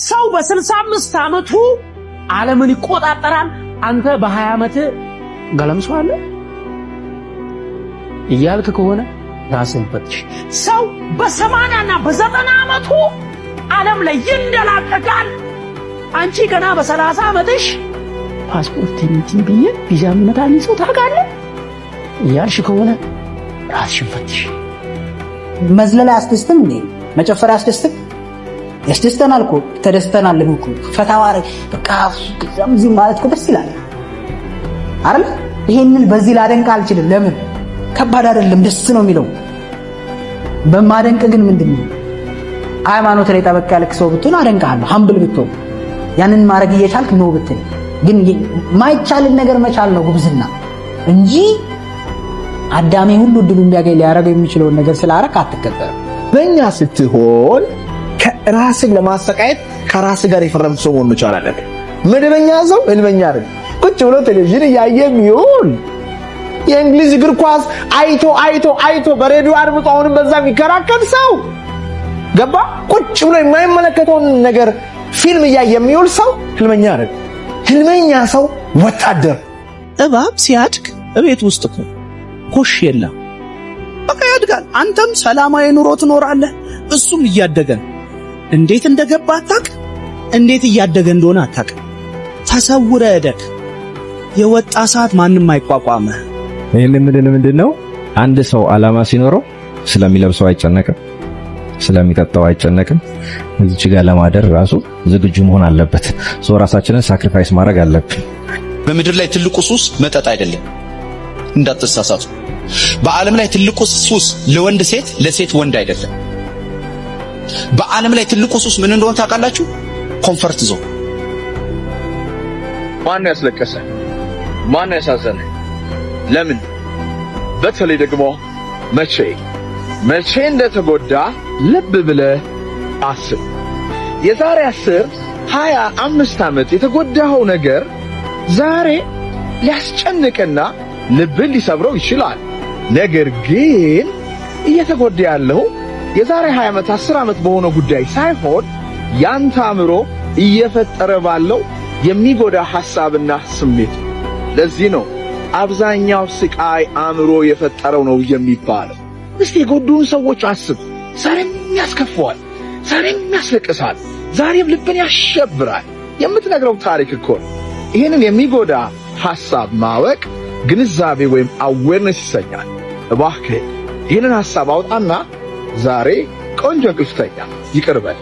ሰው በ65 ዓመቱ ዓለምን ይቆጣጠራል። አንተ በ20 ዓመት ገለምሷል እያልክ ከሆነ ራስን ፈትሽ። ሰው በ80 እና በ90 ዓመቱ ዓለም ላይ ይንደላቀቃል። አንቺ ገና በ30 ዓመትሽ ፓስፖርት እንትን ቪዛ መታልኝ ሰው ታውቃለህ እያልሽ ከሆነ ራስሽን ፈትሽ። መዝለል አያስደስትም እንዴ? መጨፈር አያስደስትም? ያስደስተናል እኮ ተደስተናል እኮ ፈታዋሪ በቃ እዚህ ማለት እኮ ደስ ይላል አይደል? ይሄንን በዚህ ላደንቅ አልችልም። ለምን? ከባድ አይደለም፣ ደስ ነው የሚለው። በማደንቅ ግን ምንድነው ሃይማኖት ላይ ጠበቅ ያልክ ሰው ብትሆን አደንቅሃለሁ። ሀምብል ብትሆን ያንን ማድረግ እየቻልክ ነው ብትል ግን ማይቻልን ነገር መቻል ነው ጉብዝና እንጂ አዳሜ ሁሉ ድሉ እንዲያገኝ ሊያረገው የሚችለውን ነገር ስላረክ አትከበር። በእኛ ስትሆን ከራስን ለማሰቃየት ከራስ ጋር የፈረም ሰው መሆን መቻል አለብህ። መደበኛ ሰው ህልመኛ አይደል? ቁጭ ብሎ ቴሌቪዥን እያየም ይሁን የእንግሊዝ እግር ኳስ አይቶ በሬዲዮ አድምጦ አሁንም በዛ የሚከራከር ሰው ገባ? ቁጭ ብሎ የማይመለከተውን ነገር ፊልም እያየ የሚውል ሰው ህልመኛ አይደል? ህልመኛ ሰው ወታደር። እባብ ሲያድግ እቤት ውስጥ ኮሽ የለም በቃ ያድጋል። አንተም ሰላማዊ ኑሮ ትኖራለህ፣ እሱም እያደገ እንዴት እንደገባ አታውቅ፣ እንዴት እያደገ እንደሆነ አታውቅ። ተሰውረህ እደግ። የወጣ ሰዓት ማንም አይቋቋምህ። ይሄን ምንድነው? አንድ ሰው ዓላማ ሲኖረው ስለሚለብሰው አይጨነቅም፣ ስለሚጠጣው አይጨነቅም። እዚህ ጋር ለማደር ራሱ ዝግጁ መሆን አለበት። ሰው ራሳችንን ሳክሪፋይስ ማድረግ አለብን። በምድር ላይ ትልቁ ሱስ መጠጥ አይደለም፣ እንዳትሳሳቱ። በዓለም ላይ ትልቁ ሱስ ለወንድ ሴት፣ ለሴት ወንድ አይደለም። በዓለም ላይ ትልቁ ሱስ ምን እንደሆነ ታውቃላችሁ? ኮምፈርት ዞን። ማን ያስለቀሰ? ማን ያሳዘነ? ለምን? በተለይ ደግሞ መቼ እንደተጎዳ ልብ ብለህ አስብ። የዛሬ 10 25 ዓመት የተጎዳኸው ነገር ዛሬ ሊያስጨንቅና ልብን ሊሰብረው ይችላል። ነገር ግን እየተጎዳ ያለው የዛሬ 20 ዓመት 10 ዓመት በሆነው ጉዳይ ሳይሆን ያንተ አእምሮ እየፈጠረ ባለው የሚጎዳ ሐሳብና ስሜት። ለዚህ ነው አብዛኛው ስቃይ አእምሮ የፈጠረው ነው የሚባለው። እስቲ የጎዱን ሰዎች አስብ። ዛሬም ያስከፋዋል፣ ዛሬም ያስለቅሳል፣ ዛሬም ልብን ያሸብራል። የምትነግረው ታሪክ እኮ ነው። ይሄንን የሚጎዳ ሐሳብ ማወቅ ግንዛቤ ወይም አዌርነስ ይሰኛል። እባክህ ይሄንን ሐሳብ አውጣና ዛሬ ቆንጆ እንቅልፍ ተኛ፣ ይቅር በል።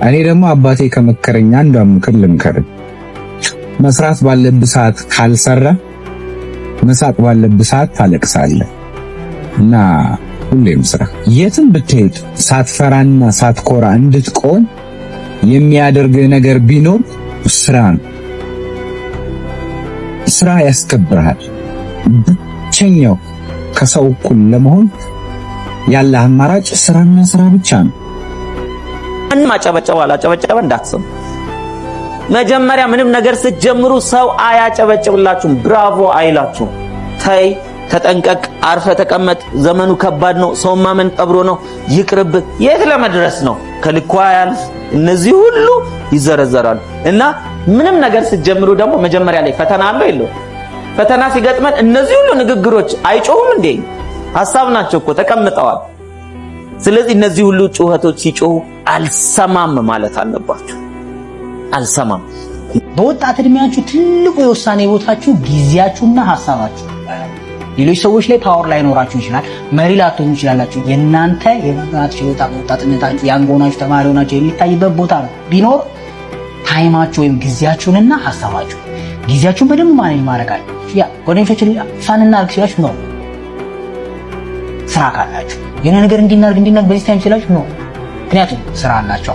እኔ ደግሞ አባቴ ከመከረኝ አንዷን ምክር ልምከር። መስራት ባለብህ ሰዓት ካልሰራ መሳቅ ባለብህ ሰዓት ታለቅሳለህ። እና ሁሌም ስራ። የትም ብትሄድ ሳትፈራና ሳትኮራ እንድትቆም የሚያደርግህ ነገር ቢኖር ስራ ነው። ስራ ያስከብርሃል። ብቸኛው ከሰው እኩል ለመሆን ያለ አማራጭ ስራና ስራ ብቻ ነው። ማንም አጨበጨበ አላጨበጨበ እንዳትሰሙ። መጀመሪያ ምንም ነገር ስትጀምሩ ሰው አያጨበጭብላችሁም፣ ብራቮ አይላችሁም። ተይ፣ ተጠንቀቅ፣ አርፈ ተቀመጥ፣ ዘመኑ ከባድ ነው፣ ሰው ማመን ቀብሮ ነው፣ ይቅርብ። የት ለመድረስ ነው? ከልኳ ያልፍ። እነዚህ ሁሉ ይዘረዘራሉ። እና ምንም ነገር ስትጀምሩ ደግሞ መጀመሪያ ላይ ፈተና አለው የለው? ፈተና ሲገጥመን እነዚህ ሁሉ ንግግሮች አይጮሁም እንዴ? ሐሳብ ናቸው እኮ ተቀምጠዋል። ስለዚህ እነዚህ ሁሉ ጩኸቶች ሲጮሁ አልሰማም ማለት አለባችሁ። አልሰማም። በወጣት እድሜያችሁ ትልቁ የውሳኔ ቦታችሁ ጊዜያችሁና ሐሳባችሁ። ሌሎች ሰዎች ላይ ፓወር ላይ ኖራችሁ ይችላል፣ መሪ ላትሆኑ ይችላላችሁ። የናንተ የመምራት ችሎታ ወጣትነታችሁ ያንጎናችሁ ተማሪ ሆናችሁ የሚታይበት ቦታ ነው ቢኖር ታይማችሁ ወይም ጊዜያችሁንና ሐሳባችሁ። ጊዜያችሁን በደንብ ማኔጅ ማድረግ አለ። ያ ጓደኞቻችሁ ፋንና አርክሲያችሁ ነው። ስራ ካላችሁ የሆነ ነገር እንዲናርግ በዚህ ታይም ሲላችሁ ነው። ምክንያቱም ስራ አላችሁ።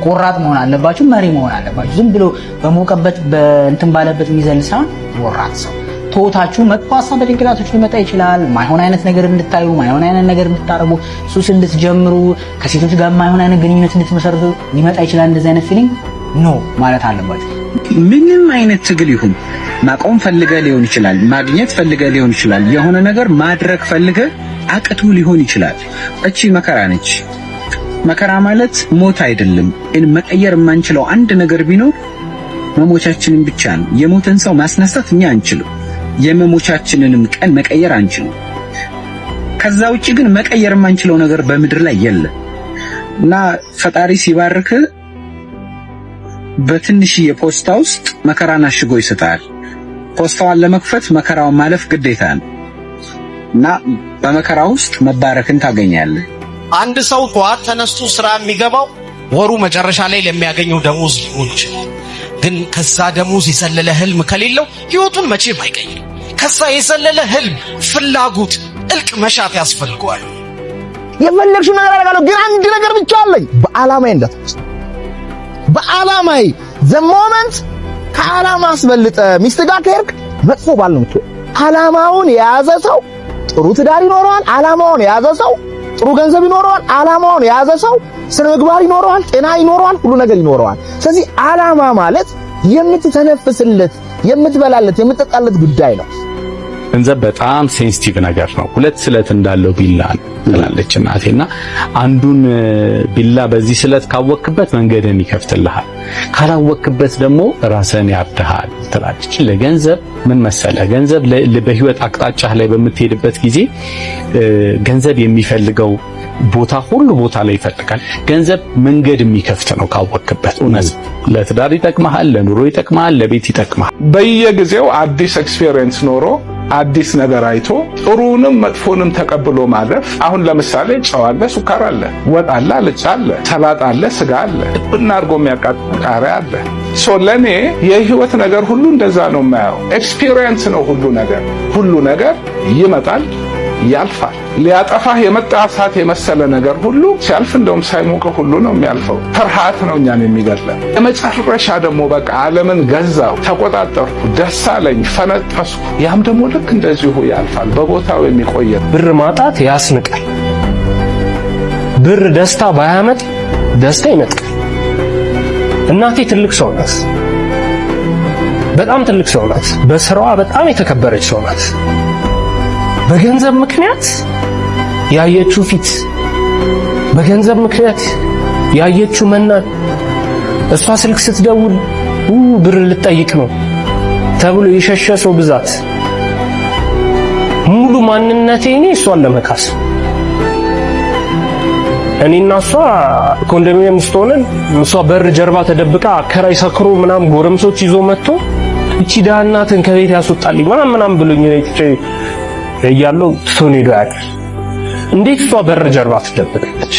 ቆራጥ መሆን አለባችሁ፣ መሪ መሆን አለባችሁ። ዝም ብሎ በሞቀበት በእንትን ባለበት የሚዘል ሳይሆን ቆራጥ ሰው። ተውታችሁ መጥፎ ሐሳብ በጭንቅላታችሁ ሊመጣ ይችላል። ማይሆን አይነት ነገር እንድታዩ፣ ማይሆን አይነት ነገር እንድታረጉ፣ ሱስ እንድትጀምሩ፣ ከሴቶች ጋር ማይሆን አይነት ግንኙነት እንድትመሰርቱ ሊመጣ ይችላል። እንደዚህ አይነት ፊሊንግ ኖ ማለት አለባችሁ። ምንም አይነት ትግል ይሁን ማቆም ፈልገህ ሊሆን ይችላል፣ ማግኘት ፈልገህ ሊሆን ይችላል፣ የሆነ ነገር ማድረግ ፈልገህ አቅቱ ሊሆን ይችላል። እቺ መከራ ነች። መከራ ማለት ሞት አይደለም። መቀየር የማንችለው አንድ ነገር ቢኖር መሞቻችንን ብቻ ነው። የሞተን ሰው ማስነሳት እኛ አንችልም። የመሞቻችንንም ቀን መቀየር አንችልም። ከዛ ውጪ ግን መቀየር የማንችለው ነገር በምድር ላይ የለም እና ፈጣሪ ሲባርክ በትንሽዬ ፖስታ ውስጥ መከራን አሽጎ ይሰጣል። ፖስታዋን ለመክፈት መከራውን ማለፍ ግዴታ ነው እና በመከራ ውስጥ መባረክን ታገኛለህ። አንድ ሰው ጠዋት ተነስቶ ስራ የሚገባው ወሩ መጨረሻ ላይ ለሚያገኘው ደሞዝ ሊሆን ይችላል። ግን ከዛ ደሞዝ የዘለለ ህልም ከሌለው ህይወቱን መቼም አይቀይርም። ከዛ የዘለለ ህልም፣ ፍላጎት፣ ጥልቅ መሻት ያስፈልገዋል። የፈለግሽው ነገር አደርጋለሁ፣ ግን አንድ ነገር ብቻ አለኝ። በዓላማዬ እንዳትፈስ። በዓላማዬ the moment ከዓላማ አስበልጠ ሚስት ጋር ከሄድክ መጥፎ ባል ነው የምትሆነው። ዓላማውን የያዘ ሰው ጥሩ ትዳር ይኖረዋል። ዓላማውን የያዘ ሰው ጥሩ ገንዘብ ይኖረዋል። ዓላማውን የያዘ ሰው ስነ ምግባር ይኖረዋል፣ ጤና ይኖረዋል፣ ሁሉ ነገር ይኖረዋል። ስለዚህ ዓላማ ማለት የምትተነፍስለት፣ የምትበላለት፣ የምትጠጣለት ጉዳይ ነው። ገንዘብ በጣም ሴንሲቲቭ ነገር ነው። ሁለት ስለት እንዳለው ቢላ ትላለች እናቴና አንዱን ቢላ በዚህ ስለት ካወክበት መንገድን ይከፍትልሃል፣ ካላወክበት ደግሞ ራስን ያርድሃል ትላለች። ለገንዘብ ምን መሰለ፣ ገንዘብ በህይወት አቅጣጫ ላይ በምትሄድበት ጊዜ ገንዘብ የሚፈልገው ቦታ ሁሉ ቦታ ላይ ይፈልጋል። ገንዘብ መንገድ የሚከፍት ነው ካወክበት። እውነት ለትዳር ይጠቅማል፣ ለኑሮ ይጠቅማል፣ ለቤት ይጠቅማል። በየጊዜው አዲስ ኤክስፒሪየንስ ኖሮ አዲስ ነገር አይቶ ጥሩንም መጥፎንም ተቀብሎ ማለፍ። አሁን ለምሳሌ ጨው አለ፣ ሱካር አለ፣ ወጥ አለ፣ አልጫ አለ፣ ሰላጣ አለ፣ ስጋ አለ፣ ጥብና አድርጎ የሚያቃጥል ቃሪያ አለ። ለኔ የህይወት ነገር ሁሉ እንደዛ ነው የማየው። ኤክስፒሪየንስ ነው ሁሉ ነገር ይመጣል፣ ያልፋል። ሊያጠፋህ የመጣ እሳት የመሰለ ነገር ሁሉ ሲያልፍ እንደውም ሳይሞቅ ሁሉ ነው የሚያልፈው። ፍርሃት ነው እኛን የሚገድለን። የመጨረሻ ደግሞ በቃ ዓለምን ገዛው፣ ተቆጣጠርኩ፣ ደስ አለኝ፣ ፈነጠስኩ። ያም ደግሞ ልክ እንደዚሁ ያልፋል፣ በቦታው የሚቆየ። ብር ማጣት ያስንቃል። ብር ደስታ ባያመጥ ደስታ ይነጥቃል። እናቴ ትልቅ ሰው ናት፣ በጣም ትልቅ ሰው ናት። በስራዋ በጣም የተከበረች ሰው ናት። በገንዘብ ምክንያት ያየችው ፊት፣ በገንዘብ ምክንያት ያየችው መናን፣ እሷ ስልክ ስትደውል ብር ልጠይቅ ነው ተብሎ የሸሸ ሰው ብዛት፣ ሙሉ ማንነቴ እሷን ለመካስ። እኔና እሷ ኮንዶሚኒየም ውስጥ ሆነን እሷ በር ጀርባ ተደብቃ አከራይ ሰክሮ ምናምን ጎረምሶች ይዞ መጥቶ እቺ ደሃ እናትን ከቤት ያስወጣልኝ ምናምን ብሎኝ እያለው ትቶን ሄዶ ያውቃል። እንዴት እሷ በር ጀርባ ትደብቃለች?